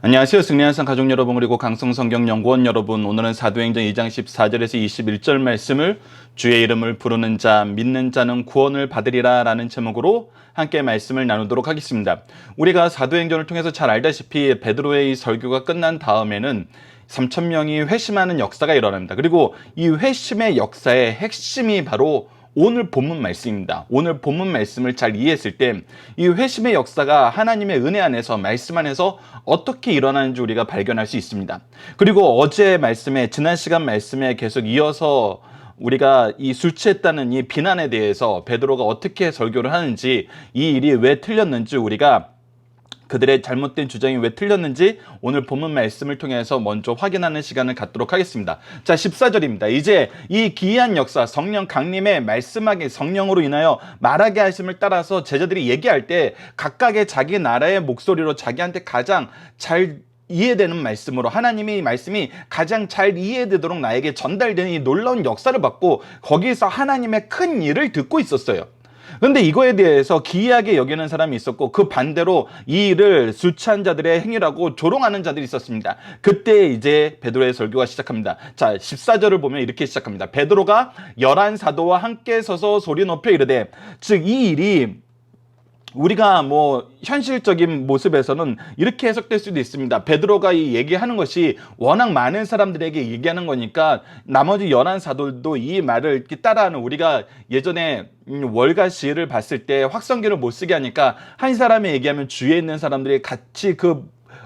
안녕하세요. 승리한산 가족 여러분, 그리고 강성성경연구원 여러분, 오늘은 사도행전 2장 14절에서 21절 말씀을 주의 이름을 부르는 자, 믿는 자는 구원을 받으리라 라는 제목으로 함께 말씀을 나누도록 하겠습니다. 우리가 사도행전을 통해서 잘 알다시피 베드로의 이 설교가 끝난 다음에는 3,000명이 회심하는 역사가 일어납니다. 그리고 이 회심의 역사의 핵심이 바로 오늘 본문 말씀입니다. 오늘 본문 말씀을 잘 이해했을 때 이 회심의 역사가 하나님의 은혜 안에서, 말씀 안에서 어떻게 일어나는지 우리가 발견할 수 있습니다. 그리고 어제 말씀에, 지난 시간 말씀에 계속 이어서 우리가 이 술 취했다는 이 비난에 대해서 베드로가 어떻게 설교를 하는지, 이 일이 왜 틀렸는지, 우리가 그들의 잘못된 주장이 왜 틀렸는지 오늘 본문 말씀을 통해서 먼저 확인하는 시간을 갖도록 하겠습니다. 자, 14절입니다. 이제 이 기이한 역사, 성령 강림의 말씀하게, 성령으로 인하여 말하게 하심을 따라서 제자들이 얘기할 때 각각의 자기 나라의 목소리로 자기한테 가장 잘 이해되는 말씀으로, 하나님의 말씀이 가장 잘 이해되도록 나에게 전달되는 이 놀라운 역사를 받고 거기서 하나님의 큰 일을 듣고 있었어요. 그런데 이거에 대해서 기이하게 여기는 사람이 있었고, 그 반대로 이 일을 술 취한 자들의 행위라고 조롱하는 자들이 있었습니다. 그때 이제 베드로의 설교가 시작합니다. 자, 14절을 보면 이렇게 시작합니다. 베드로가 11 사도와 함께 서서 소리 높여 이르되, 즉 이 일이 우리가 현실적인 모습에서는 이렇게 해석될 수도 있습니다. 베드로가 이 얘기하는 것이 워낙 많은 사람들에게 얘기하는 거니까 나머지 11 사도들도 이 말을 이렇게 따라하는, 우리가 예전에 월가 시를 봤을 때 확성기를 못 쓰게 하니까 한 사람이 얘기하면 주위에 있는 사람들이 같이 그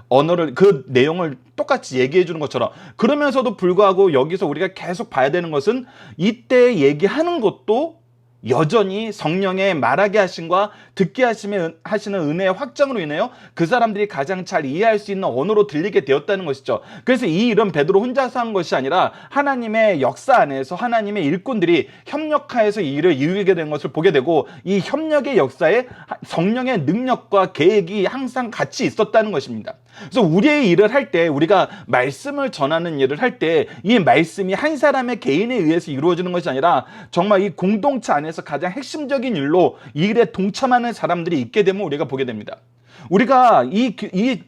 언어를, 그 내용을 똑같이 얘기해 주는 것처럼, 그러면서도 불구하고 여기서 우리가 계속 봐야 되는 것은 이때 얘기하는 것도 여전히 성령의 말하게 하심과 듣게 하시는 은혜의 확장으로 인하여 그 사람들이 가장 잘 이해할 수 있는 언어로 들리게 되었다는 것이죠. 그래서 이 일은 베드로 혼자서 한 것이 아니라 하나님의 역사 안에서 하나님의 일꾼들이 협력하여서 이 일을 이루게 된 것을 보게 되고, 이 협력의 역사에 성령의 능력과 계획이 항상 같이 있었다는 것입니다. 그래서 우리의 일을 할 때, 우리가 말씀을 전하는 일을 할 때 이 말씀이 한 사람의 개인에 의해서 이루어지는 것이 아니라 정말 이 공동체 안에서 가장 핵심적인 일로 이 일에 동참하는 사람들이 있게 되면 우리가 보게 됩니다. 우리가 이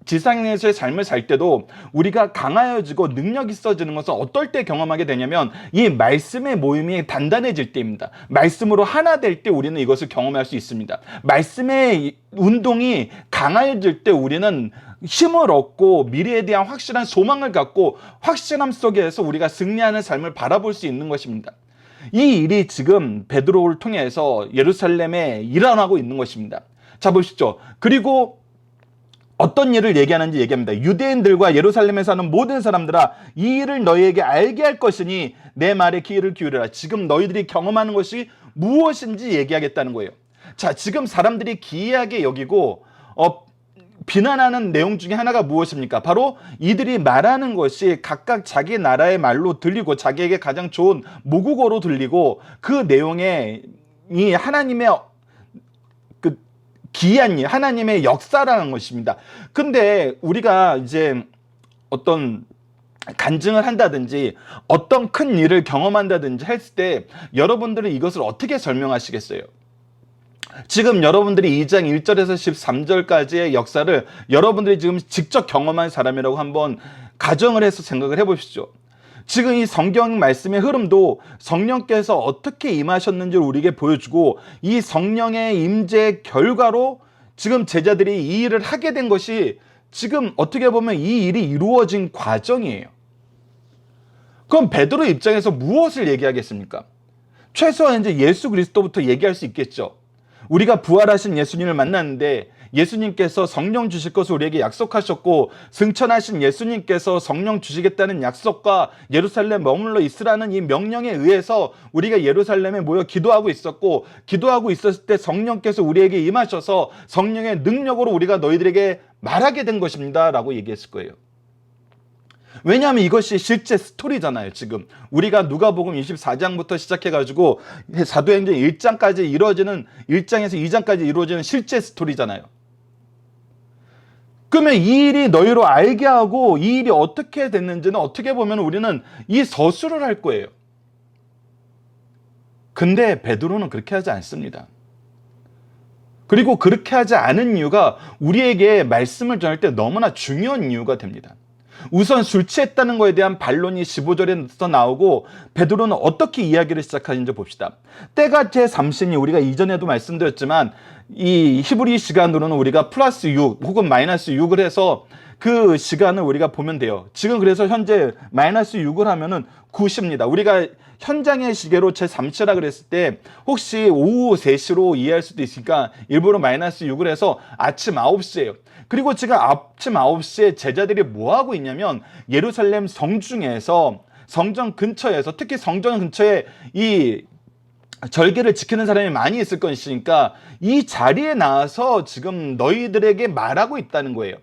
지상에서의 삶을 살 때도 우리가 강하여지고 능력 있어지는 것은 어떨 때 경험하게 되냐면 이 말씀의 모임이 단단해질 때입니다. 말씀으로 하나 될 때 우리는 이것을 경험할 수 있습니다. 말씀의 운동이 강해질 때 우리는 힘을 얻고 미래에 대한 확실한 소망을 갖고 확실함 속에서 우리가 승리하는 삶을 바라볼 수 있는 것입니다. 이 일이 지금 베드로를 통해서 예루살렘에 일어나고 있는 것입니다. 자, 보시죠. 그리고 어떤 일을 얘기하는지 얘기합니다. 유대인들과 예루살렘에 사는 모든 사람들아, 이 일을 너희에게 알게 할 것이니 내 말에 귀를 기울여라. 지금 너희들이 경험하는 것이 무엇인지 얘기하겠다는 거예요. 자, 지금 사람들이 기이하게 여기고 비난하는 내용 중에 하나가 무엇입니까? 바로 이들이 말하는 것이 각각 자기 나라의 말로 들리고 자기에게 가장 좋은 모국어로 들리고, 그 내용에 이 하나님의 기이한 일, 하나님의 역사라는 것입니다. 근데 우리가 이제 어떤 간증을 한다든지 어떤 큰 일을 경험한다든지 했을 때 여러분들은 이것을 어떻게 설명하시겠어요? 지금 여러분들이 2장 1절에서 13절까지의 역사를 여러분들이 지금 직접 경험한 사람이라고 한번 가정을 해서 생각을 해보시죠. 지금 이 성경 말씀의 흐름도 성령께서 어떻게 임하셨는지를 우리에게 보여주고, 이 성령의 임재의 결과로 지금 제자들이 이 일을 하게 된 것이 지금 어떻게 보면 이 일이 이루어진 과정이에요. 그럼 베드로 입장에서 무엇을 얘기하겠습니까? 최소한 이제 예수 그리스도부터 얘기할 수 있겠죠. 우리가 부활하신 예수님을 만났는데 예수님께서 성령 주실 것을 우리에게 약속하셨고, 승천하신 예수님께서 성령 주시겠다는 약속과 예루살렘 머물러 있으라는 이 명령에 의해서 우리가 예루살렘에 모여 기도하고 있었고, 기도하고 있었을 때 성령께서 우리에게 임하셔서 성령의 능력으로 우리가 너희들에게 말하게 된 것입니다 라고 얘기했을 거예요. 왜냐하면 이것이 실제 스토리잖아요. 지금 우리가 누가복음 24장부터 시작해가지고 사도행전 1장까지 이루어지는, 1장에서 2장까지 이루어지는 실제 스토리잖아요. 그러면 이 일이 너희로 알게 하고 이 일이 어떻게 됐는지는 어떻게 보면 우리는 이 서술을 할 거예요. 근데 베드로는 그렇게 하지 않습니다. 그리고 그렇게 하지 않은 이유가 우리에게 말씀을 전할 때 너무나 중요한 이유가 됩니다. 우선 술 취했다는 것에 대한 반론이 15절에서 나오고 베드로는 어떻게 이야기를 시작하는지 봅시다. 때가 제3신이 우리가 이전에도 말씀드렸지만 이 히브리 시간으로는 우리가 플러스 6 혹은 마이너스 6을 해서 그 시간을 우리가 보면 돼요. 지금 그래서 현재 마이너스 6을 하면은 9시입니다. 우리가 현장의 시계로 제3시라 그랬을 때 혹시 오후 3시로 이해할 수도 있으니까 일부러 마이너스 6을 해서 아침 9시예요. 그리고 지금 아침 9시에 제자들이 뭐 하고 있냐면 예루살렘 성중에서 성전 근처에서 특히 성전 근처에 이 절개를 지키는 사람이 많이 있을 것이니까 이 자리에 나와서 지금 너희들에게 말하고 있다는 거예요.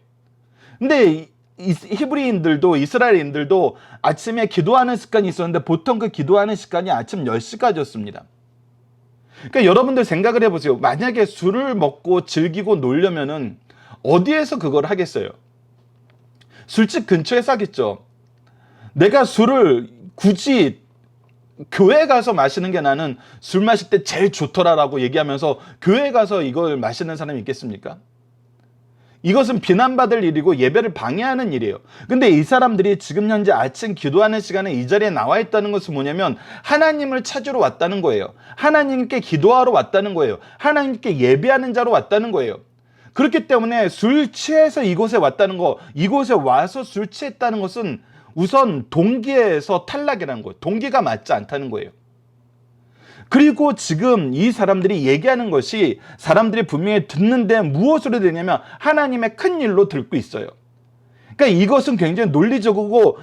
근데 히브리인들도 이스라엘인들도 아침에 기도하는 습관이 있었는데 보통 그 기도하는 시간이 아침 10시까지였습니다. 그러니까 여러분들 생각을 해보세요. 만약에 술을 먹고 즐기고 놀려면은 어디에서 그걸 하겠어요? 술집 근처에서 하겠죠. 내가 술을 굳이 교회 가서 마시는 게 나는 술 마실 때 제일 좋더라라고 얘기하면서 교회 가서 이걸 마시는 사람이 있겠습니까? 이것은 비난받을 일이고 예배를 방해하는 일이에요. 근데 이 사람들이 지금 현재 아침 기도하는 시간에 이 자리에 나와 있다는 것은 뭐냐면 하나님을 찾으러 왔다는 거예요. 하나님께 기도하러 왔다는 거예요. 하나님께 예배하는 자로 왔다는 거예요. 그렇기 때문에 술 취해서 이곳에 왔다는 거, 이곳에 와서 술 취했다는 것은 우선 동기에서 탈락이라는 거예요. 동기가 맞지 않다는 거예요. 그리고 지금 이 사람들이 얘기하는 것이 사람들이 분명히 듣는데 무엇으로 되냐면 하나님의 큰 일로 듣고 있어요. 그러니까 이것은 굉장히 논리적이고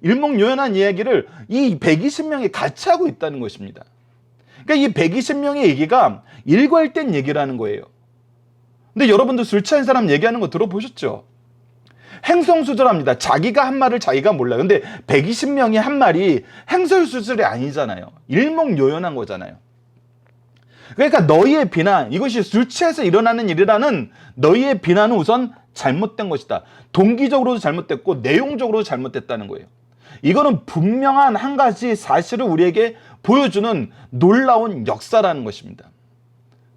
일목요연한 이야기를 이 120명이 같이 하고 있다는 것입니다. 그러니까 이 120명의 얘기가 일관된 얘기라는 거예요. 근데 여러분도 술 취한 사람 얘기하는 거 들어보셨죠? 행성수절합니다. 자기가 한 말을 자기가 몰라요. 근데 120명이 한 말이 행설수절이 아니잖아요. 일목요연한 거잖아요. 그러니까 너희의 비난, 이것이 술 취해서 일어나는 일이라는 너희의 비난은 우선 잘못된 것이다. 동기적으로도 잘못됐고 내용적으로도 잘못됐다는 거예요. 이거는 분명한 한 가지 사실을 우리에게 보여주는 놀라운 역사라는 것입니다.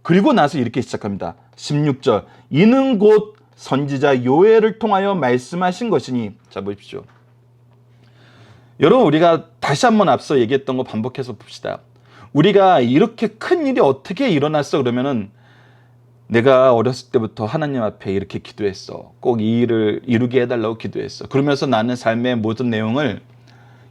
그리고 나서 이렇게 시작합니다. 16절 이는 곧 선지자 요엘을 통하여 말씀하신 것이니. 자 보십시오. 여러분 우리가 다시 한번 앞서 얘기했던 거 반복해서 봅시다. 우리가 이렇게 큰 일이 어떻게 일어났어 그러면은 내가 어렸을 때부터 하나님 앞에 이렇게 기도했어. 꼭 이 일을 이루게 해달라고 기도했어. 그러면서 나는 삶의 모든 내용을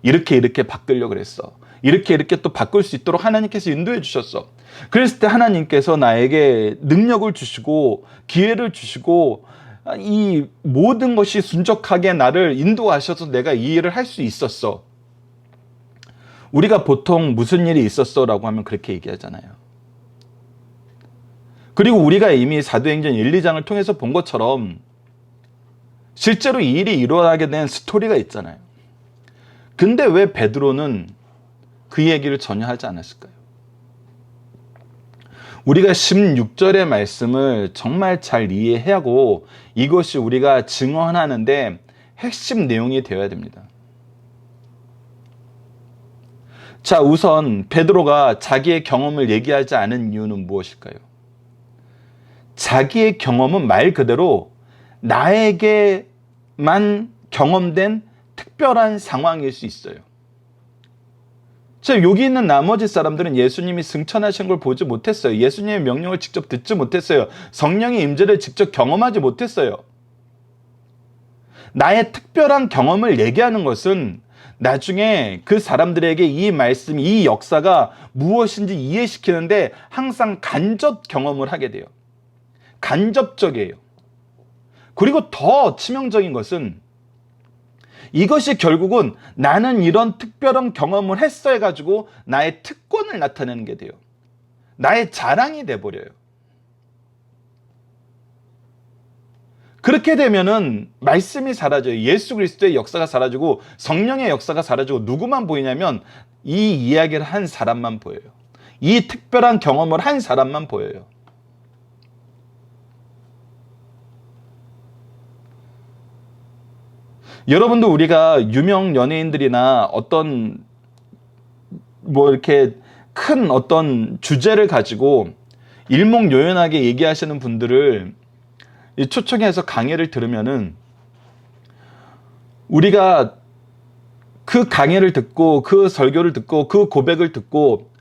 이렇게 바꾸려고 그랬어. 이렇게 또 바꿀 수 있도록 하나님께서 인도해 주셨어. 그랬을 때 하나님께서 나에게 능력을 주시고 기회를 주시고 이 모든 것이 순적하게 나를 인도하셔서 내가 이 일을 할 수 있었어. 우리가 보통 무슨 일이 있었어 라고 하면 그렇게 얘기하잖아요. 그리고 우리가 이미 사도행전 1, 2장을 통해서 본 것처럼 실제로 이 일이 일어나게 된 스토리가 있잖아요. 근데 왜 베드로는 그 얘기를 전혀 하지 않았을까요? 우리가 16절의 말씀을 정말 잘 이해하고 이것이 우리가 증언하는데 핵심 내용이 되어야 됩니다. 자, 우선 베드로가 자기의 경험을 얘기하지 않은 이유는 무엇일까요? 자기의 경험은 말 그대로 나에게만 경험된 특별한 상황일 수 있어요. 자, 여기 있는 나머지 사람들은 예수님이 승천하신 걸 보지 못했어요. 예수님의 명령을 직접 듣지 못했어요. 성령의 임재를 직접 경험하지 못했어요. 나의 특별한 경험을 얘기하는 것은 나중에 그 사람들에게 이 말씀, 이 역사가 무엇인지 이해시키는데 항상 간접 경험을 하게 돼요. 간접적이에요. 그리고 더 치명적인 것은 이것이 결국은 나는 이런 특별한 경험을 했어 해가지고 나의 특권을 나타내는 게 돼요. 나의 자랑이 돼버려요. 그렇게 되면은 말씀이 사라져요. 예수 그리스도의 역사가 사라지고 성령의 역사가 사라지고 누구만 보이냐면 이 이야기를 한 사람만 보여요. 이 특별한 경험을 한 사람만 보여요. 여러분도 우리가 유명 연예인들이나 어떤 뭐 이렇게 큰 어떤 주제를 가지고 일목요연하게 얘기하시는 분들을 초청해서 강의를 들으면은 우리가 그 강의를 듣고 그 설교를 듣고 그 고백을 듣고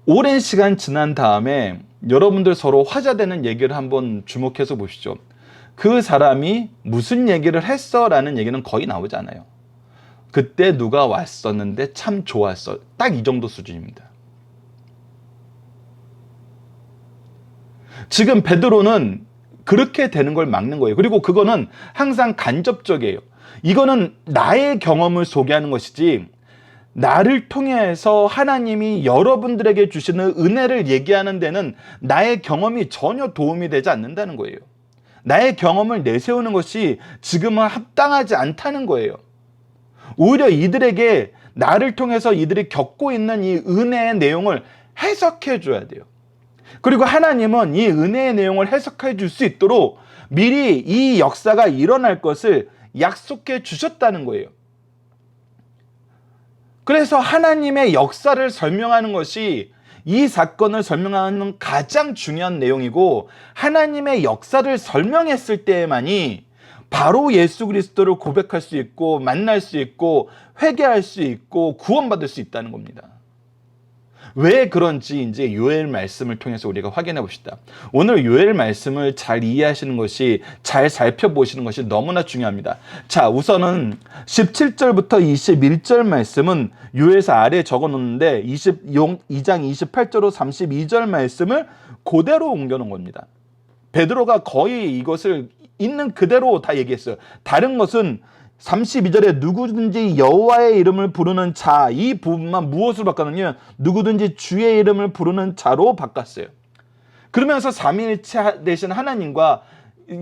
오랜 시간 지난 다음에 여러분들 서로 화자되는 얘기를 한번 주목해서 보시죠. 그 사람이 무슨 얘기를 했어? 라는 얘기는 거의 나오지 않아요. 그때 누가 왔었는데 참 좋았어. 딱 이 정도 수준입니다. 지금 베드로는 그렇게 되는 걸 막는 거예요. 그리고 그거는 항상 간접적이에요. 이거는 나의 경험을 소개하는 것이지 나를 통해서 하나님이 여러분들에게 주시는 은혜를 얘기하는 데는 나의 경험이 전혀 도움이 되지 않는다는 거예요. 나의 경험을 내세우는 것이 지금은 합당하지 않다는 거예요. 오히려 이들에게 나를 통해서 이들이 겪고 있는 이 은혜의 내용을 해석해 줘야 돼요. 그리고 하나님은 이 은혜의 내용을 해석해 줄 수 있도록 미리 이 역사가 일어날 것을 약속해 주셨다는 거예요. 그래서 하나님의 역사를 설명하는 것이 이 사건을 설명하는 가장 중요한 내용이고, 하나님의 역사를 설명했을 때만이 바로 예수 그리스도를 고백할 수 있고 만날 수 있고 회개할 수 있고 구원받을 수 있다는 겁니다. 왜 그런지 이제 요엘 말씀을 통해서 우리가 확인해 봅시다. 오늘 요엘 말씀을 잘 이해하시는 것이, 잘 살펴보시는 것이 너무나 중요합니다. 자, 우선은 17절부터 21절 말씀은 요엘서 아래에 적어 놓는데 2장 28절로 32절 말씀을 그대로 옮겨 놓은 겁니다. 베드로가 거의 이것을 있는 그대로 다 얘기했어요. 다른 것은 32절에 누구든지 여호와의 이름을 부르는 자, 이 부분만 무엇으로 바꿨느냐? 누구든지 주의 이름을 부르는 자로 바꿨어요. 그러면서 삼위일체 되신 하나님과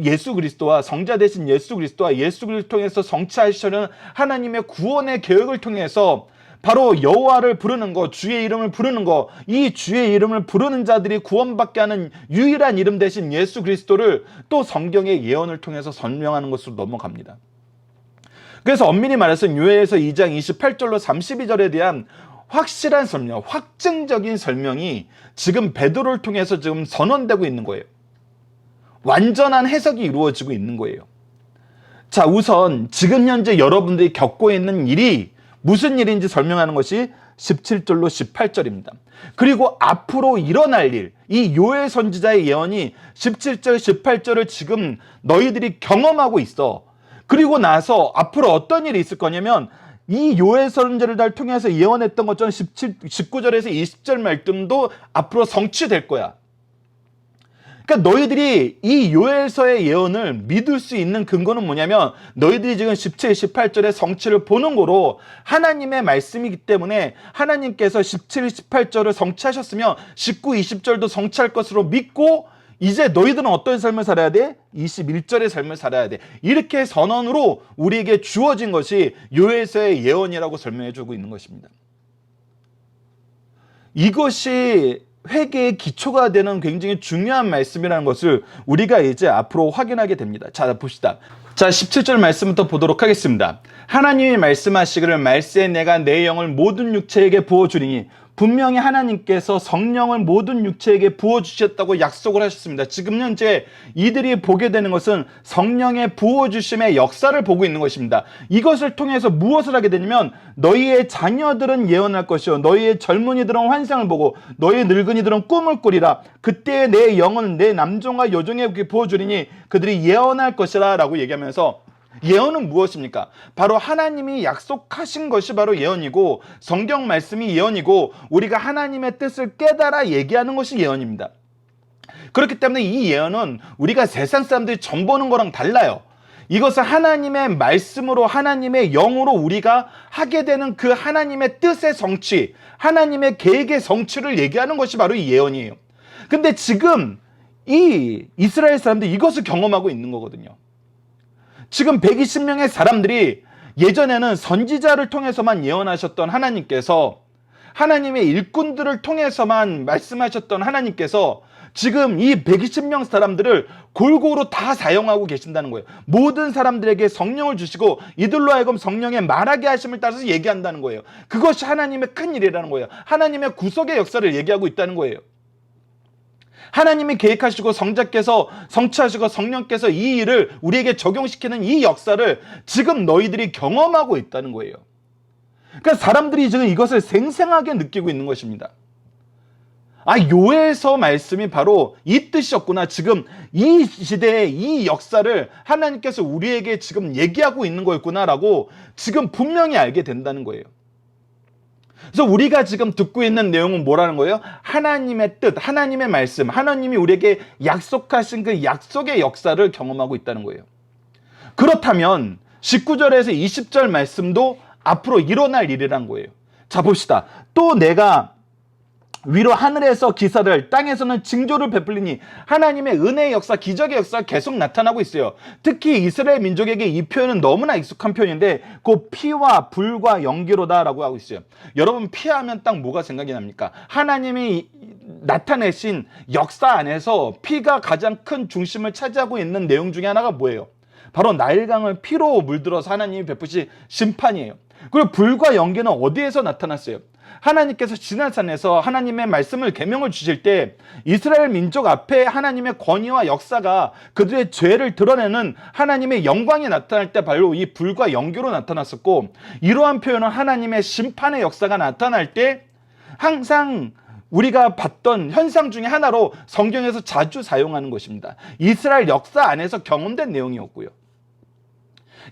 예수 그리스도와 성자 되신 예수 그리스도와 예수 그리스도를 통해서 성취하시려는 하나님의 구원의 계획을 통해서 바로 여호와를 부르는 것, 주의 이름을 부르는 것, 이 주의 이름을 부르는 자들이 구원받게 하는 유일한 이름 되신 예수 그리스도를 또 성경의 예언을 통해서 설명하는 것으로 넘어갑니다. 그래서 엄밀히 말해서 요엘서 2장 28절로 32절에 대한 확실한 설명, 확증적인 설명이 지금 베드로를 통해서 지금 선언되고 있는 거예요. 완전한 해석이 이루어지고 있는 거예요. 자, 우선 지금 현재 여러분들이 겪고 있는 일이 무슨 일인지 설명하는 것이 17절로 18절입니다. 그리고 앞으로 일어날 일, 이 요엘 선지자의 예언이 17절, 18절을 지금 너희들이 경험하고 있어. 그리고 나서 앞으로 어떤 일이 있을 거냐면, 이 요엘 선지자를 통해서 예언했던 것처럼 19절에서 20절 말씀도 앞으로 성취될 거야. 그러니까 너희들이 이 요엘서의 예언을 믿을 수 있는 근거는 뭐냐면, 너희들이 지금 17, 18절의 성취를 보는 거로 하나님의 말씀이기 때문에 하나님께서 17, 18절을 성취하셨으면 19, 20절도 성취할 것으로 믿고, 이제 너희들은 어떤 삶을 살아야 돼? 21절의 삶을 살아야 돼. 이렇게 선언으로 우리에게 주어진 것이 요엘서의 예언이라고 설명해 주고 있는 것입니다. 이것이 회개의 기초가 되는 굉장히 중요한 말씀이라는 것을 우리가 이제 앞으로 확인하게 됩니다. 자, 봅시다. 자, 17절 말씀부터 보도록 하겠습니다. 하나님이 말씀하시기를 말세에 내가 내 영을 모든 육체에게 부어주리니, 분명히 하나님께서 성령을 모든 육체에게 부어주셨다고 약속을 하셨습니다. 지금 현재 이들이 보게 되는 것은 성령의 부어주심의 역사를 보고 있는 것입니다. 이것을 통해서 무엇을 하게 되냐면, 너희의 자녀들은 예언할 것이요 너희의 젊은이들은 환상을 보고 너희의 늙은이들은 꿈을 꾸리라. 그때 내 영은 내 남종과 여종에게 부어주리니 그들이 예언할 것이라 라고 얘기하면서, 예언은 무엇입니까? 바로 하나님이 약속하신 것이 바로 예언이고, 성경 말씀이 예언이고, 우리가 하나님의 뜻을 깨달아 얘기하는 것이 예언입니다. 그렇기 때문에 이 예언은 우리가 세상 사람들이 점 보는 거랑 달라요. 이것은 하나님의 말씀으로, 하나님의 영으로 우리가 하게 되는 그 하나님의 뜻의 성취, 하나님의 계획의 성취를 얘기하는 것이 바로 이 예언이에요. 근데 지금 이 이스라엘 사람들이 이것을 경험하고 있는 거거든요. 지금 120명의 사람들이, 예전에는 선지자를 통해서만 예언하셨던 하나님께서, 하나님의 일꾼들을 통해서만 말씀하셨던 하나님께서 지금 이 120명 사람들을 골고루 다 사용하고 계신다는 거예요. 모든 사람들에게 성령을 주시고 이들로 하여금 성령의 말하게 하심을 따라서 얘기한다는 거예요. 그것이 하나님의 큰 일이라는 거예요. 하나님의 구속의 역사를 얘기하고 있다는 거예요. 하나님이 계획하시고 성자께서 성취하시고 성령께서 이 일을 우리에게 적용시키는 이 역사를 지금 너희들이 경험하고 있다는 거예요. 그러니까 사람들이 지금 이것을 생생하게 느끼고 있는 것입니다. 요엘서 말씀이 바로 이 뜻이었구나. 지금 이 시대의 이 역사를 하나님께서 우리에게 지금 얘기하고 있는 거였구나라고 지금 분명히 알게 된다는 거예요. 그래서 우리가 지금 듣고 있는 내용은 뭐라는 거예요? 하나님의 뜻, 하나님의 말씀, 하나님이 우리에게 약속하신 그 약속의 역사를 경험하고 있다는 거예요. 그렇다면 19절에서 20절 말씀도 앞으로 일어날 일이란 거예요. 자, 봅시다. 또 내가 위로 하늘에서 기사를 땅에서는 징조를 베풀리니 하나님의 은혜의 역사, 기적의 역사가 계속 나타나고 있어요. 특히 이스라엘 민족에게 이 표현은 너무나 익숙한 표현인데 곧 피와 불과 연기로다 라고 하고 있어요. 여러분, 피하면 딱 뭐가 생각이 납니까? 하나님이 나타내신 역사 안에서 피가 가장 큰 중심을 차지하고 있는 내용 중에 하나가 뭐예요? 바로 나일강을 피로 물들어서 하나님이 베푸신 심판이에요. 그리고 불과 연기는 어디에서 나타났어요? 하나님께서 지난산에서 하나님의 말씀을 계명을 주실 때 이스라엘 민족 앞에 하나님의 권위와 역사가 그들의 죄를 드러내는 하나님의 영광이 나타날 때 바로 이 불과 연기로 나타났었고, 이러한 표현은 하나님의 심판의 역사가 나타날 때 항상 우리가 봤던 현상 중에 하나로 성경에서 자주 사용하는 것입니다. 이스라엘 역사 안에서 경험된 내용이었고요.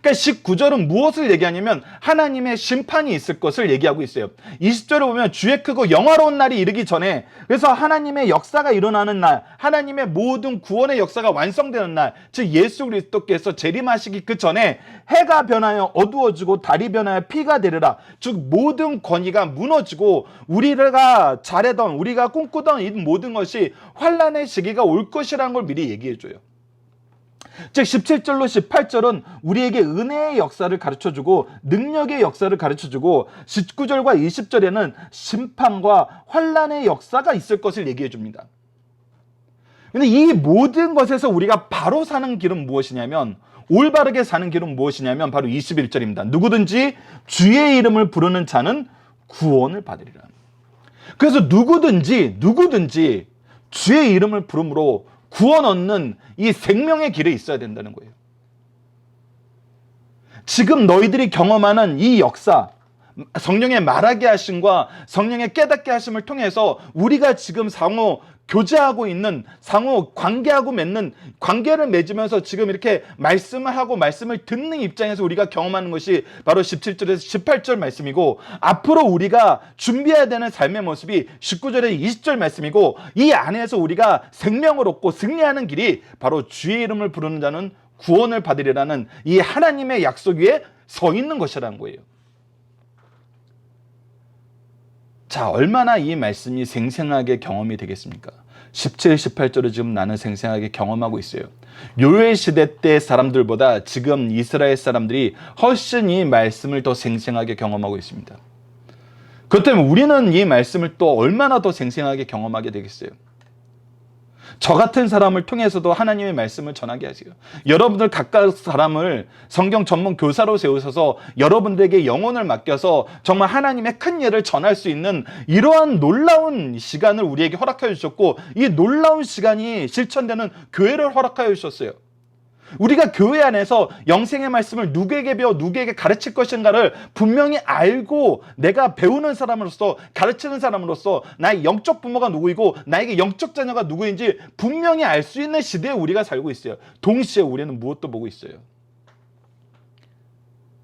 그러니까 19절은 무엇을 얘기하냐면 하나님의 심판이 있을 것을 얘기하고 있어요. 20절을 보면 주의 크고 영화로운 날이 이르기 전에, 그래서 하나님의 역사가 일어나는 날, 하나님의 모든 구원의 역사가 완성되는 날, 즉 예수 그리스도께서 재림하시기 그 전에 해가 변하여 어두워지고 달이 변하여 피가 되리라. 즉 모든 권위가 무너지고 우리가 잘하던, 우리가 꿈꾸던 이 모든 것이 환란의 시기가 올 것이라는 걸 미리 얘기해줘요. 즉 17절로 18절은 우리에게 은혜의 역사를 가르쳐주고 능력의 역사를 가르쳐주고, 19절과 20절에는 심판과 환란의 역사가 있을 것을 얘기해줍니다. 근데 이 모든 것에서 우리가 바로 사는 길은 무엇이냐면, 올바르게 사는 길은 무엇이냐면 바로 21절입니다. 누구든지 주의 이름을 부르는 자는 구원을 받으리라. 그래서 누구든지 주의 이름을 부름으로 구원 얻는 이 생명의 길에 있어야 된다는 거예요. 지금 너희들이 경험하는 이 역사, 성령의 말하게 하심과 성령의 깨닫게 하심을 통해서 우리가 지금 상호 교제하고 있는, 상호 관계하고 맺는, 관계를 맺으면서 지금 이렇게 말씀을 하고 말씀을 듣는 입장에서 우리가 경험하는 것이 바로 17절에서 18절 말씀이고, 앞으로 우리가 준비해야 되는 삶의 모습이 19절에서 20절 말씀이고, 이 안에서 우리가 생명을 얻고 승리하는 길이 바로 주의 이름을 부르는 자는 구원을 받으리라는 이 하나님의 약속 위에 서 있는 것이라는 거예요. 자, 얼마나 이 말씀이 생생하게 경험이 되겠습니까? 17, 18절을 지금 나는 생생하게 경험하고 있어요. 요엘 시대 때 사람들보다 지금 이스라엘 사람들이 훨씬 이 말씀을 더 생생하게 경험하고 있습니다. 그렇다면 우리는 이 말씀을 또 얼마나 더 생생하게 경험하게 되겠어요? 저 같은 사람을 통해서도 하나님의 말씀을 전하게 하세요. 여러분들 각각 사람을 성경 전문 교사로 세우셔서 여러분들에게 영혼을 맡겨서 정말 하나님의 큰 일을 전할 수 있는 이러한 놀라운 시간을 우리에게 허락하여 주셨고, 이 놀라운 시간이 실천되는 교회를 허락하여 주셨어요. 우리가 교회 안에서 영생의 말씀을 누구에게 배워 누구에게 가르칠 것인가를 분명히 알고, 내가 배우는 사람으로서, 가르치는 사람으로서 나의 영적 부모가 누구이고 나에게 영적 자녀가 누구인지 분명히 알 수 있는 시대에 우리가 살고 있어요. 동시에 우리는 무엇도 보고 있어요?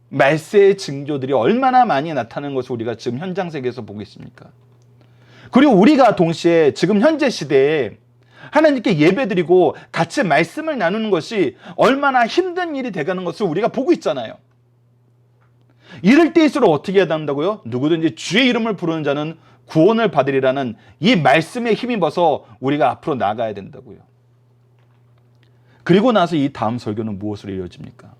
말세의 징조들이 얼마나 많이 나타나는 것을 우리가 지금 현장 세계에서 보고 있습니까? 그리고 우리가 동시에 지금 현재 시대에 하나님께 예배드리고 같이 말씀을 나누는 것이 얼마나 힘든 일이 돼가는 것을 우리가 보고 있잖아요. 이럴 때일수록 어떻게 해야 한다고요? 누구든지 주의 이름을 부르는 자는 구원을 받으리라는 이 말씀에 힘입어서 우리가 앞으로 나아가야 된다고요. 그리고 나서 이 다음 설교는 무엇으로 이루어집니까?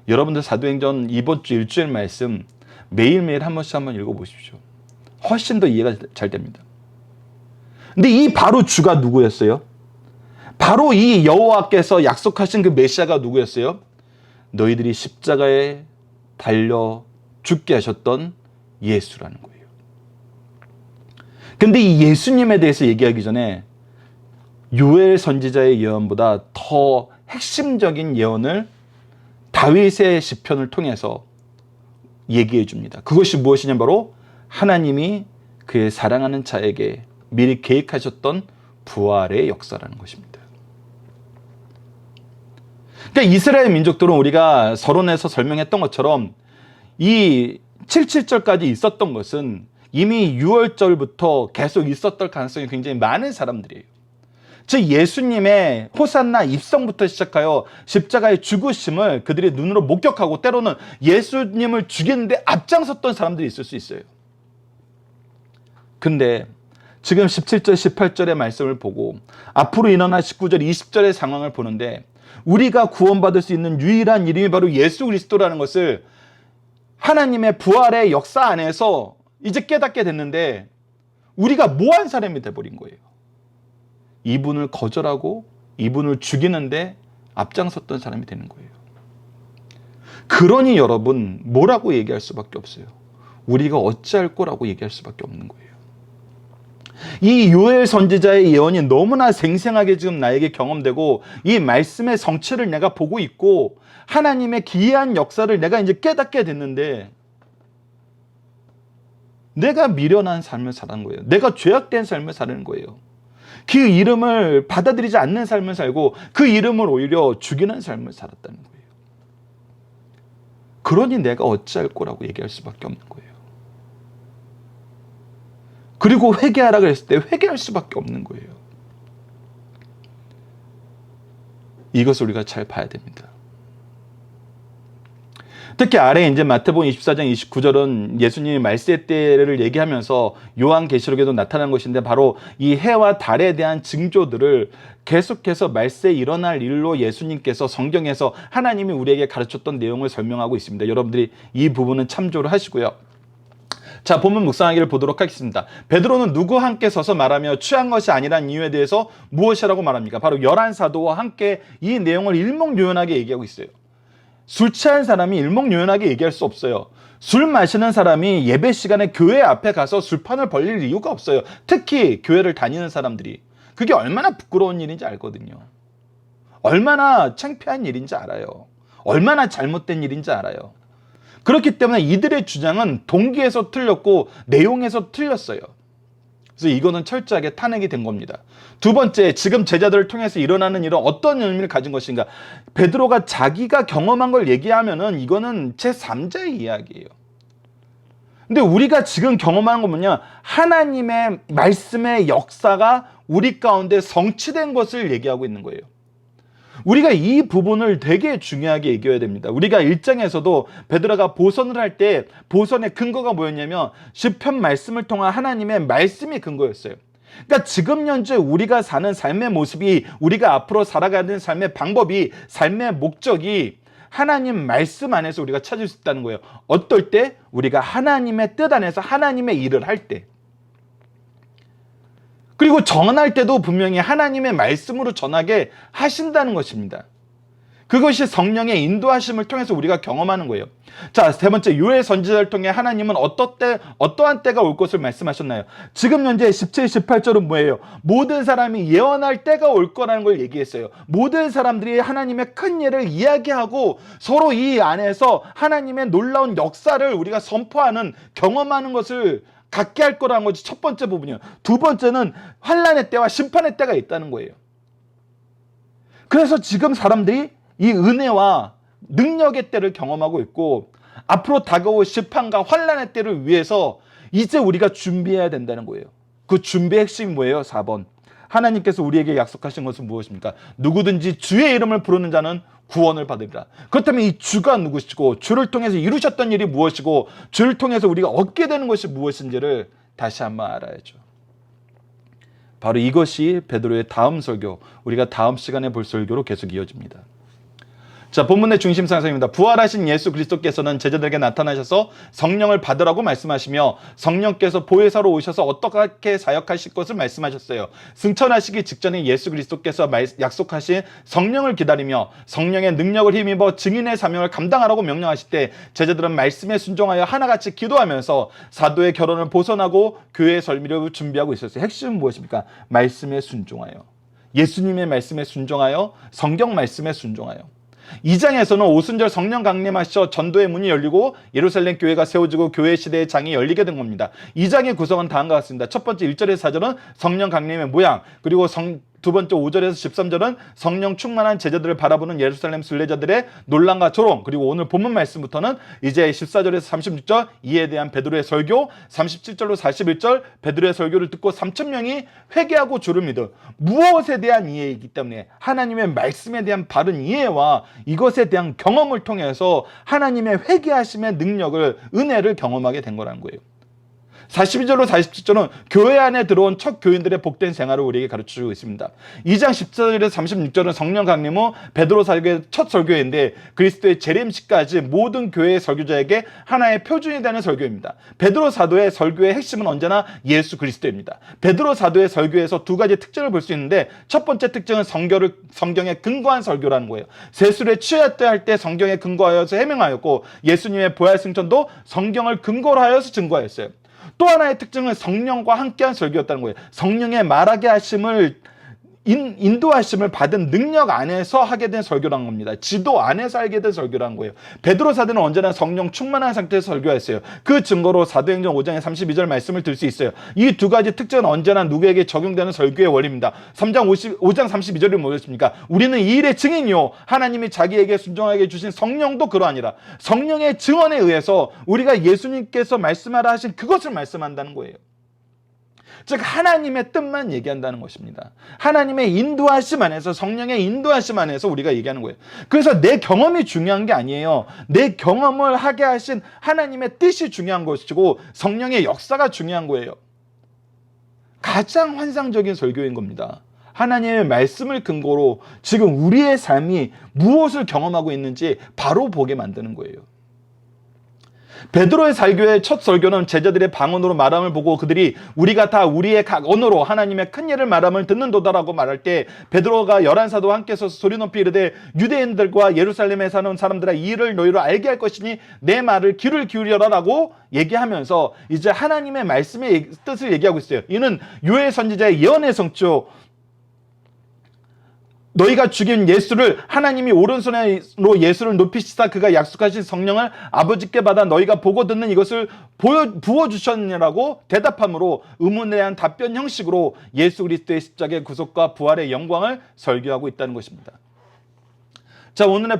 여러분들 사도행전 이번 주 일주일 말씀 매일매일 한 번씩 한번 읽어보십시오. 훨씬 더 이해가 잘 됩니다. 근데 이 바로 주가 누구였어요? 바로 이 여호와께서 약속하신 그 메시아가 누구였어요? 너희들이 십자가에 달려 죽게 하셨던 예수라는 거예요. 근데 이 예수님에 대해서 얘기하기 전에 요엘 선지자의 예언보다 더 핵심적인 예언을 다윗의 시편을 통해서 얘기해 줍니다. 그것이 무엇이냐, 바로 하나님이 그의 사랑하는 자에게 미리 계획하셨던 부활의 역사라는 것입니다. 그러니까 이스라엘 민족들은 우리가 서론에서 설명했던 것처럼 이 77절까지 있었던 것은 이미 6월절부터 계속 있었던 가능성이 굉장히 많은 사람들이에요. 즉 예수님의 호산나 입성부터 시작하여 십자가의 죽으심을 그들이 눈으로 목격하고 때로는 예수님을 죽이는데 앞장섰던 사람들이 있을 수 있어요. 근데 지금 17절 18절의 말씀을 보고 앞으로 일어날 19절 20절의 상황을 보는데 우리가 구원받을 수 있는 유일한 이름이 바로 예수 그리스도라는 것을 하나님의 부활의 역사 안에서 이제 깨닫게 됐는데 우리가 뭐한 사람이 돼버린 거예요. 이분을 거절하고 이분을 죽이는데 앞장섰던 사람이 되는 거예요. 그러니 여러분, 뭐라고 얘기할 수밖에 없어요. 우리가 어찌할 거라고 얘기할 수밖에 없는 거예요. 이 요엘 선지자의 예언이 너무나 생생하게 지금 나에게 경험되고 이 말씀의 성취를 내가 보고 있고 하나님의 기이한 역사를 내가 이제 깨닫게 됐는데 내가 미련한 삶을 사는 거예요. 내가 죄악된 삶을 사는 거예요. 그 이름을 받아들이지 않는 삶을 살고 그 이름을 오히려 죽이는 삶을 살았다는 거예요. 그러니 내가 어찌할 거라고 얘기할 수밖에 없는 거예요. 그리고 회개하라 그랬을 때 회개할 수밖에 없는 거예요. 이것을 우리가 잘 봐야 됩니다. 특히 아래 이제 마태복음 24장 29절은 예수님이 말세 때를 얘기하면서 요한계시록에도 나타난 것인데 바로 이 해와 달에 대한 징조들을 계속해서 말세에 일어날 일로 예수님께서 성경에서 하나님이 우리에게 가르쳤던 내용을 설명하고 있습니다. 여러분들이 이 부분은 참조를 하시고요. 자, 본문 묵상하기를 보도록 하겠습니다. 베드로는 누구와 함께 서서 말하며 취한 것이 아니란 이유에 대해서 무엇이라고 말합니까? 바로 11사도와 함께 이 내용을 일목요연하게 얘기하고 있어요. 술 취한 사람이 일목요연하게 얘기할 수 없어요. 술 마시는 사람이 예배 시간에 교회 앞에 가서 술판을 벌릴 이유가 없어요. 특히 교회를 다니는 사람들이. 그게 얼마나 부끄러운 일인지 알거든요. 얼마나 창피한 일인지 알아요. 얼마나 잘못된 일인지 알아요. 그렇기 때문에 이들의 주장은 동기에서 틀렸고 내용에서 틀렸어요. 그래서 이거는 철저하게 탄핵이 된 겁니다. 두 번째, 지금 제자들을 통해서 일어나는 일은 어떤 의미를 가진 것인가? 베드로가 자기가 경험한 걸 얘기하면은 이거는 제3자의 이야기예요. 근데 우리가 지금 경험하는 건 뭐냐? 하나님의 말씀의 역사가 우리 가운데 성취된 것을 얘기하고 있는 거예요. 우리가 이 부분을 되게 중요하게 얘기해야 됩니다. 우리가 1장에서도 베드로가 보선을 할 때 보선의 근거가 뭐였냐면 시편 말씀을 통한 하나님의 말씀이 근거였어요. 그러니까 지금 현재 우리가 사는 삶의 모습이, 우리가 앞으로 살아가는 삶의 방법이, 삶의 목적이 하나님 말씀 안에서 우리가 찾을 수 있다는 거예요. 어떨 때? 우리가 하나님의 뜻 안에서 하나님의 일을 할 때. 그리고 전할 때도 분명히 하나님의 말씀으로 전하게 하신다는 것입니다. 그것이 성령의 인도하심을 통해서 우리가 경험하는 거예요. 자, 세 번째, 요엘 선지자를 통해 하나님은 어떠한 때가 올 것을 말씀하셨나요? 지금 현재 17, 18절은 뭐예요? 모든 사람이 예언할 때가 올 거라는 걸 얘기했어요. 모든 사람들이 하나님의 큰 일을 이야기하고 서로 이 안에서 하나님의 놀라운 역사를 우리가 선포하는, 경험하는 것을 갖게 할 거라는 것이 첫 번째 부분이에요. 두 번째는 환난의 때와 심판의 때가 있다는 거예요. 그래서 지금 사람들이 이 은혜와 능력의 때를 경험하고 있고 앞으로 다가올 심판과 환난의 때를 위해서 이제 우리가 준비해야 된다는 거예요. 그 준비의 핵심이 뭐예요? 4번. 하나님께서 우리에게 약속하신 것은 무엇입니까? 누구든지 주의 이름을 부르는 자는 구원을 받으리라. 그렇다면 이 주가 누구시고 주를 통해서 이루셨던 일이 무엇이고 주를 통해서 우리가 얻게 되는 것이 무엇인지를 다시 한번 알아야죠. 바로 이것이 베드로의 다음 설교, 우리가 다음 시간에 볼 설교로 계속 이어집니다. 자, 본문의 중심 상상입니다. 부활하신 예수 그리스도께서는 제자들에게 나타나셔서 성령을 받으라고 말씀하시며 성령께서 보혜사로 오셔서 어떻게 사역하실 것을 말씀하셨어요. 승천하시기 직전에 예수 그리스도께서 약속하신 성령을 기다리며 성령의 능력을 힘입어 증인의 사명을 감당하라고 명령하실 때 제자들은 말씀에 순종하여 하나같이 기도하면서 사도의 결혼을 보선하고 교회의 설미를 준비하고 있었어요. 핵심은 무엇입니까? 말씀에 순종하여. 예수님의 말씀에 순종하여 성경 말씀에 순종하여 2장에서는 오순절 성령 강림하셔 전도의 문이 열리고 예루살렘 교회가 세워지고 교회 시대의 장이 열리게 된 겁니다. 2장의 구성은 다음과 같습니다. 첫 번째 1절에서 4절은 성령 강림의 모양, 그리고 두 번째 5절에서 13절은 성령 충만한 제자들을 바라보는 예루살렘 순례자들의 논란과 조롱, 그리고 오늘 본문 말씀부터는 이제 14절에서 36절 이에 대한 베드로의 설교, 37절로 41절 베드로의 설교를 듣고 3,000명이 회개하고 주를 믿어 무엇에 대한 이해이기 때문에 하나님의 말씀에 대한 바른 이해와 이것에 대한 경험을 통해서 하나님의 회개하심의 능력을, 은혜를 경험하게 된 거라는 거예요. 42절로 47절은 교회 안에 들어온 첫 교인들의 복된 생활을 우리에게 가르쳐주고 있습니다. 2장 14절에서 36절은 성령 강림 후 베드로 설교의 첫 설교인데 그리스도의 재림식까지 모든 교회의 설교자에게 하나의 표준이 되는 설교입니다. 베드로 사도의 설교의 핵심은 언제나 예수 그리스도입니다. 베드로 사도의 설교에서 두 가지 특징을 볼 수 있는데 첫 번째 특징은 성경에 근거한 설교라는 거예요. 세술에 취했다 할 때 성경에 근거하여서 해명하였고 예수님의 부활 승천도 성경을 근거로 하여서 증거하였어요. 또 하나의 특징은 성령과 함께한 설교였다는 거예요. 성령의 말하게 하심을 인도하심을 받은 능력 안에서 하게 된 설교라는 겁니다. 지도 안에서 알게 된 설교라는 거예요. 베드로 사도는 언제나 성령 충만한 상태에서 설교했어요. 그 증거로 사도행전 5장의 32절 말씀을 들 수 있어요. 이 두 가지 특징은 언제나 누구에게 적용되는 설교의 원리입니다. 5장 32절이 뭐였습니까? 우리는 이 일의 증인이요 하나님이 자기에게 순종하게 주신 성령도 그러하니라. 성령의 증언에 의해서 우리가 예수님께서 말씀하라 하신 그것을 말씀한다는 거예요. 즉 하나님의 뜻만 얘기한다는 것입니다. 하나님의 인도하심 안에서, 성령의 인도하심 안에서 우리가 얘기하는 거예요. 그래서 내 경험이 중요한 게 아니에요. 내 경험을 하게 하신 하나님의 뜻이 중요한 것이고 성령의 역사가 중요한 거예요. 가장 환상적인 설교인 겁니다. 하나님의 말씀을 근거로 지금 우리의 삶이 무엇을 경험하고 있는지 바로 보게 만드는 거예요. 베드로의 설교의 첫 설교는 제자들의 방언으로 말함을 보고 그들이 우리가 다 우리의 각 언어로 하나님의 큰 일을 말함을 듣는도다라고 말할 때 베드로가 11사도와 함께 서서 소리 높이 이르되 유대인들과 예루살렘에 사는 사람들아 이 일을 너희로 알게 할 것이니 내 말을 귀를 기울여라라고 얘기하면서 이제 하나님의 말씀의 뜻을 얘기하고 있어요. 이는 요엘 선지자의 예언의 성취요 너희가 죽인 예수를 하나님이 오른손으로 예수를 높이시사 그가 약속하신 성령을 아버지께 받아 너희가 보고 듣는 이것을 부어주셨느라고 대답함으로 의문에 대한 답변 형식으로 예수 그리스도의 십자가의 구속과 부활의 영광을 설교하고 있다는 것입니다. 자, 오늘의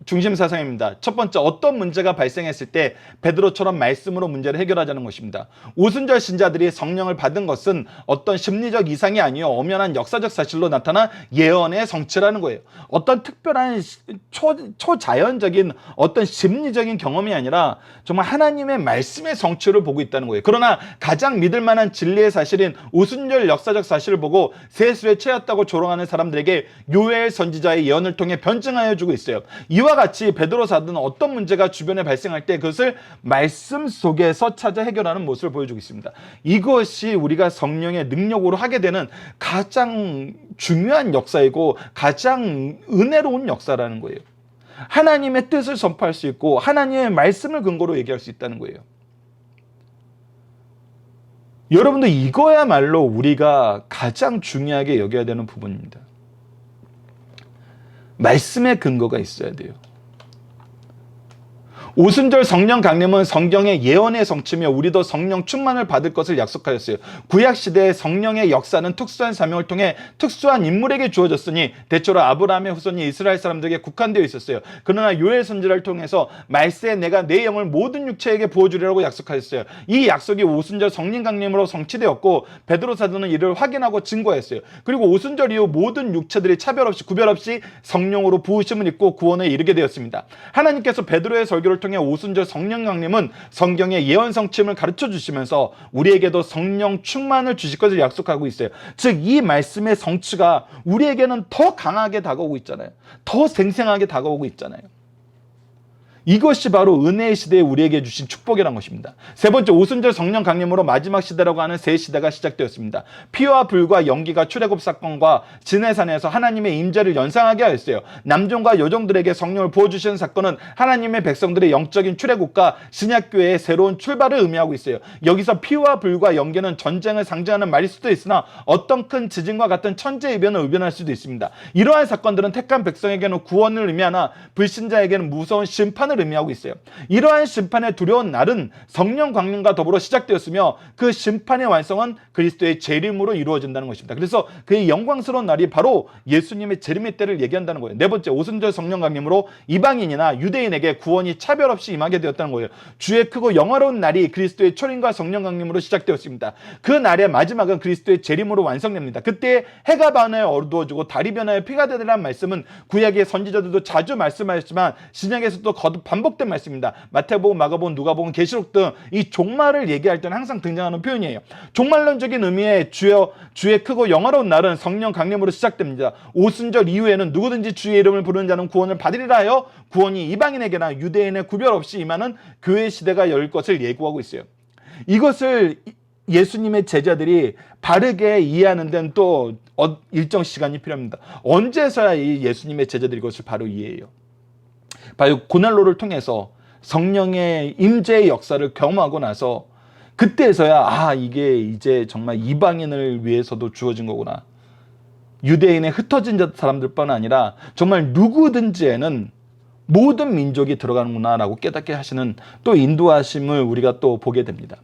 중심 사상입니다. 첫 번째, 어떤 문제가 발생했을 때 베드로처럼 말씀으로 문제를 해결하자는 것입니다. 오순절 신자들이 성령을 받은 것은 어떤 심리적 이상이 아니요 엄연한 역사적 사실로 나타난 예언의 성취라는 거예요. 어떤 특별한 초자연적인 어떤 심리적인 경험이 아니라 정말 하나님의 말씀의 성취를 보고 있다는 거예요. 그러나 가장 믿을 만한 진리의 사실인 오순절 역사적 사실을 보고 세술에 취했다고 조롱하는 사람들에게 요엘 선지자의 예언을 통해 변증하여 주고 있어요. 이와 같이 베드로 사도는 어떤 문제가 주변에 발생할 때 그것을 말씀 속에서 찾아 해결하는 모습을 보여주고 있습니다. 이것이 우리가 성령의 능력으로 하게 되는 가장 중요한 역사이고 가장 은혜로운 역사라는 거예요. 하나님의 뜻을 선포할 수 있고 하나님의 말씀을 근거로 얘기할 수 있다는 거예요. 여러분들 이거야말로 우리가 가장 중요하게 여겨야 되는 부분입니다. 말씀의 근거가 있어야 돼요. 오순절 성령 강림은 성경의 예언의 성취며 우리도 성령 충만을 받을 것을 약속하였어요. 구약시대의 성령의 역사는 특수한 사명을 통해 특수한 인물에게 주어졌으니 대체로 아브라함의 후손이 이스라엘 사람들에게 국한되어 있었어요. 그러나 요엘 선지자를 통해서 말세에 내가 내 영을 모든 육체에게 부어주리라고 약속하였어요. 이 약속이 오순절 성령 강림으로 성취되었고 베드로 사도는 이를 확인하고 증거했어요. 그리고 오순절 이후 모든 육체들이 차별 없이 구별 없이 성령으로 부으심을 입고 구원에 이르게 되었습니다. 하나님께서 베드로의 설교를 통해 오순절 성령 강림은 성경의 예언 성취를 가르쳐 주시면서 우리에게도 성령 충만을 주실 것을 약속하고 있어요. 즉 이 말씀의 성취가 우리에게는 더 강하게 다가오고 있잖아요. 더 생생하게 다가오고 있잖아요. 이것이 바로 은혜의 시대에 우리에게 주신 축복이란 것입니다. 세 번째, 오순절 성령 강림으로 마지막 시대라고 하는 새 시대가 시작되었습니다. 피와 불과 연기가 출애굽 사건과 지내산에서 하나님의 임재를 연상하게 하였어요. 남종과 여종들에게 성령을 부어주시는 사건은 하나님의 백성들의 영적인 출애굽과 신약교회의 새로운 출발을 의미하고 있어요. 여기서 피와 불과 연기는 전쟁을 상징하는 말일 수도 있으나 어떤 큰 지진과 같은 천재이변을 의변할 수도 있습니다. 이러한 사건들은 택한 백성에게는 구원을 의미하나 불신자에게는 무서운 심판을 의미하고 있어요. 이러한 심판의 두려운 날은 성령 강림과 더불어 시작되었으며 그 심판의 완성은 그리스도의 재림으로 이루어진다는 것입니다. 그래서 그의 영광스러운 날이 바로 예수님의 재림의 때를 얘기한다는 거예요. 네 번째, 오순절 성령 강림으로 이방인이나 유대인에게 구원이 차별 없이 임하게 되었다는 거예요. 주의 크고 영화로운 날이 그리스도의 초림과 성령 강림으로 시작되었습니다. 그 날의 마지막은 그리스도의 재림으로 완성됩니다. 그때 해가 반하여 어두워지고 달이 변하여 피가 되리라는 말씀은 구약의 선지자들도 자주 말씀하셨지만 신약에서도 거듭 반복된 말씀입니다. 마태복음, 마가복음, 누가복음, 계시록 등 이 종말을 얘기할 때는 항상 등장하는 표현이에요. 종말론적인 의미의 주의 크고 영화로운 날은 성령 강림으로 시작됩니다. 오순절 이후에는 누구든지 주의 이름을 부르는 자는 구원을 받으리라 하여 구원이 이방인에게나 유대인의 구별 없이 임하는 교회 시대가 열릴 것을 예고하고 있어요. 이것을 예수님의 제자들이 바르게 이해하는 데는 또 일정 시간이 필요합니다. 언제서야 이 예수님의 제자들이 이것을 바로 이해해요? 바로 고난로를 통해서 성령의 임재의 역사를 경험하고 나서 그때서야 이게 이제 정말 이방인을 위해서도 주어진 거구나. 유대인의 흩어진 사람들뿐 아니라 정말 누구든지에는 모든 민족이 들어가는구나 라고 깨닫게 하시는 또 인도하심을 우리가 또 보게 됩니다.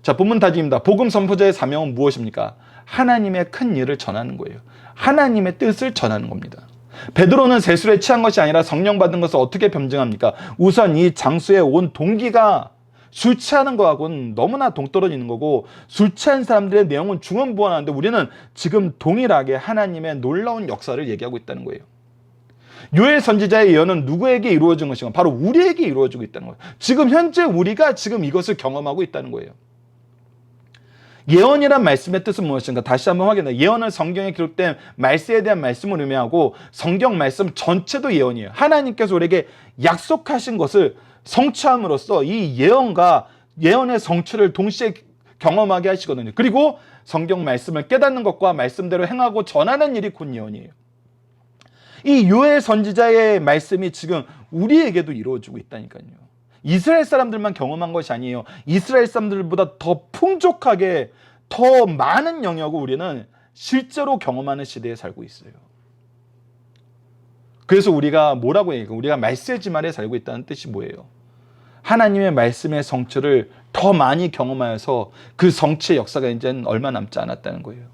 자, 본문 다짐입니다. 복음 선포자의 사명은 무엇입니까? 하나님의 큰 일을 전하는 거예요. 하나님의 뜻을 전하는 겁니다. 베드로는 세술에 취한 것이 아니라 성령 받은 것을 어떻게 변증합니까? 우선 이 장수에 온 동기가 술 취하는 거하고는 너무나 동떨어지는 거고, 술 취한 사람들의 내용은 중언부언하는데 우리는 지금 동일하게 하나님의 놀라운 역사를 얘기하고 있다는 거예요. 요엘 선지자의 예언은 누구에게 이루어진 것인가? 바로 우리에게 이루어지고 있다는 거예요. 지금 현재 우리가 지금 이것을 경험하고 있다는 거예요. 예언이란 말씀의 뜻은 무엇인가? 다시 한번 확인해. 예언은 성경에 기록된 말세에 대한 말씀을 의미하고 성경 말씀 전체도 예언이에요. 하나님께서 우리에게 약속하신 것을 성취함으로써 이 예언과 예언의 성취를 동시에 경험하게 하시거든요. 그리고 성경 말씀을 깨닫는 것과 말씀대로 행하고 전하는 일이 곧 예언이에요. 이 요엘 선지자의 말씀이 지금 우리에게도 이루어지고 있다니까요. 이스라엘 사람들만 경험한 것이 아니에요. 이스라엘 사람들보다 더 풍족하게 더 많은 영역을 우리는 실제로 경험하는 시대에 살고 있어요. 그래서 우리가 뭐라고 얘기해요? 우리가 말세지말에 살고 있다는 뜻이 뭐예요? 하나님의 말씀의 성취를 더 많이 경험하여서 그 성취의 역사가 이제는 얼마 남지 않았다는 거예요.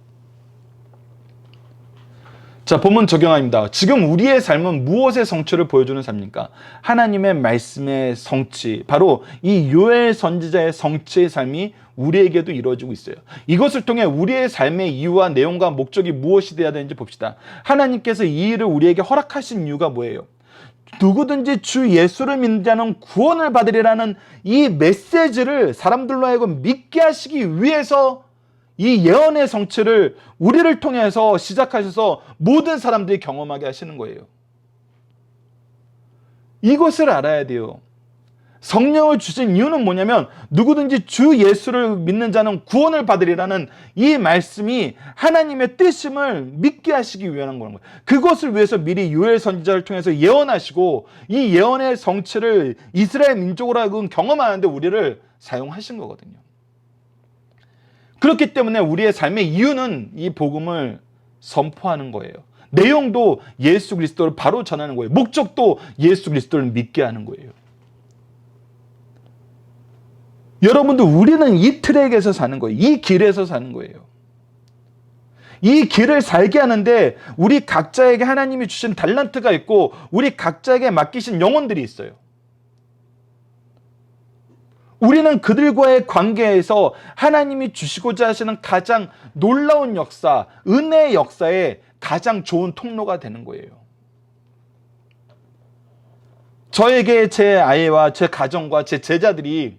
자, 본문 적용합니다. 지금 우리의 삶은 무엇의 성취를 보여주는 삶입니까? 하나님의 말씀의 성취, 바로 이 요엘 선지자의 성취의 삶이 우리에게도 이루어지고 있어요. 이것을 통해 우리의 삶의 이유와 내용과 목적이 무엇이 되어야 되는지 봅시다. 하나님께서 이 일을 우리에게 허락하신 이유가 뭐예요? 누구든지 주 예수를 믿는 자는 구원을 받으리라는 이 메시지를 사람들로 하여금 믿게 하시기 위해서 이 예언의 성취를 우리를 통해서 시작하셔서 모든 사람들이 경험하게 하시는 거예요. 이것을 알아야 돼요. 성령을 주신 이유는 뭐냐면 누구든지 주 예수를 믿는 자는 구원을 받으리라는 이 말씀이 하나님의 뜻임을 믿게 하시기 위한 거예요. 그것을 위해서 미리 요엘 선지자를 통해서 예언하시고 이 예언의 성취를 이스라엘 민족으로 하여금 경험하는데 우리를 사용하신 거거든요. 그렇기 때문에 우리의 삶의 이유는 이 복음을 선포하는 거예요. 내용도 예수 그리스도를 바로 전하는 거예요. 목적도 예수 그리스도를 믿게 하는 거예요. 여러분들, 우리는 이 트랙에서 사는 거예요. 이 길에서 사는 거예요. 이 길을 살게 하는데 우리 각자에게 하나님이 주신 달란트가 있고 우리 각자에게 맡기신 영혼들이 있어요. 우리는 그들과의 관계에서 하나님이 주시고자 하시는 가장 놀라운 역사, 은혜의 역사에 가장 좋은 통로가 되는 거예요. 저에게 제 아이와 제 가정과 제 제자들이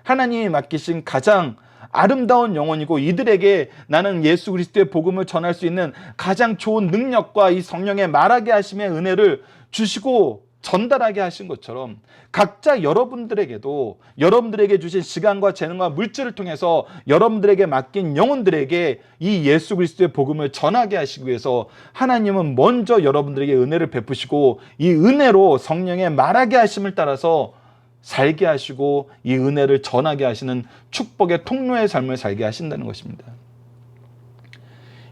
하나님이 맡기신 가장 아름다운 영혼이고 이들에게 나는 예수 그리스도의 복음을 전할 수 있는 가장 좋은 능력과 이 성령의 말하게 하심의 은혜를 주시고 전달하게 하신 것처럼 각자 여러분들에게도 여러분들에게 주신 시간과 재능과 물질을 통해서 여러분들에게 맡긴 영혼들에게 이 예수 그리스도의 복음을 전하게 하시기 위해서 하나님은 먼저 여러분들에게 은혜를 베푸시고 이 은혜로 성령의 말하게 하심을 따라서 살게 하시고 이 은혜를 전하게 하시는 축복의 통로의 삶을 살게 하신다는 것입니다.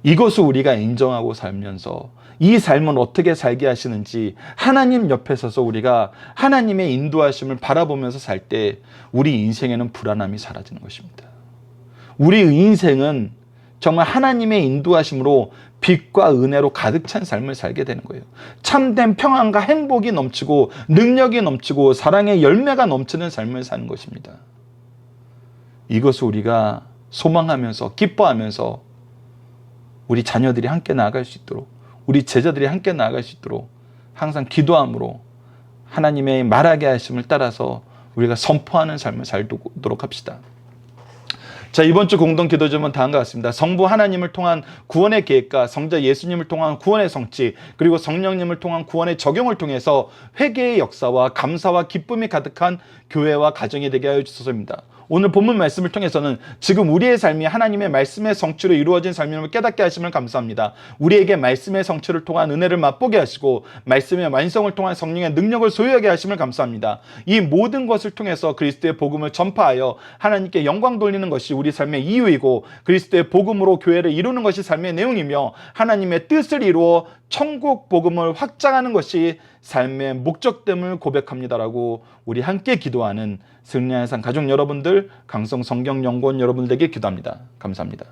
이것을 우리가 인정하고 살면서 이 삶은 어떻게 살게 하시는지 하나님 옆에 서서 우리가 하나님의 인도하심을 바라보면서 살 때 우리 인생에는 불안함이 사라지는 것입니다. 우리 인생은 정말 하나님의 인도하심으로 빛과 은혜로 가득 찬 삶을 살게 되는 거예요. 참된 평안과 행복이 넘치고 능력이 넘치고 사랑의 열매가 넘치는 삶을 사는 것입니다. 이것을 우리가 소망하면서 기뻐하면서 우리 자녀들이 함께 나아갈 수 있도록 우리 제자들이 함께 나아갈 수 있도록 항상 기도함으로 하나님의 말하게 하심을 따라서 우리가 선포하는 삶을 살도록 합시다. 자, 이번 주 공동 기도 제목은 다음과 같습니다. 성부 하나님을 통한 구원의 계획과 성자 예수님을 통한 구원의 성취, 그리고 성령님을 통한 구원의 적용을 통해서 회개의 역사와 감사와 기쁨이 가득한 교회와 가정이 되게 하여 주소서입니다. 오늘 본문 말씀을 통해서는 지금 우리의 삶이 하나님의 말씀의 성취로 이루어진 삶임을 깨닫게 하심을 감사합니다. 우리에게 말씀의 성취를 통한 은혜를 맛보게 하시고 말씀의 완성을 통한 성령의 능력을 소유하게 하심을 감사합니다. 이 모든 것을 통해서 그리스도의 복음을 전파하여 하나님께 영광 돌리는 것이 우리 삶의 이유이고 그리스도의 복음으로 교회를 이루는 것이 삶의 내용이며 하나님의 뜻을 이루어 천국 복음을 확장하는 것이 삶의 목적됨을 고백합니다라고 우리 함께 기도하는 승리의 산 가족 여러분들, 강성 성경연구원 여러분들에게 기도합니다. 감사합니다.